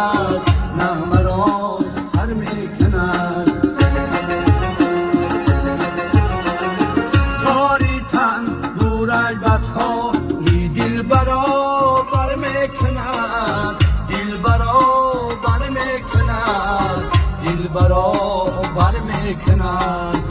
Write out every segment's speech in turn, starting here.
کند نه مرا سر میکند کاری تن دورش بدها ای دل برابر میکند دل برابر میکند دل برابر میکند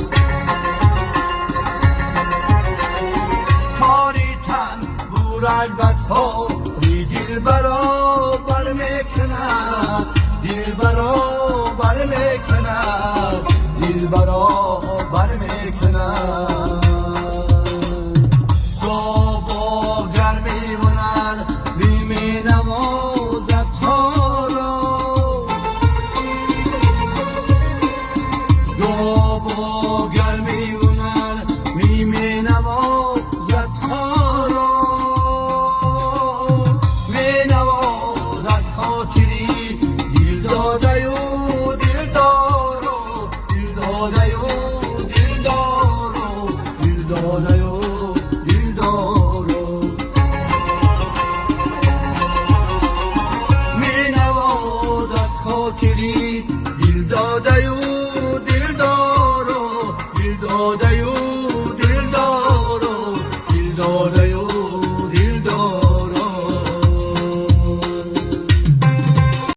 کاری تن دورش بدها ای دل برابر میکند دل برابر میکند دل برابر میکند با گرمی ونن بیمی نوازد تا را با گرمی ونن بیمی نوازد تا را می نوازد خاطری دل داده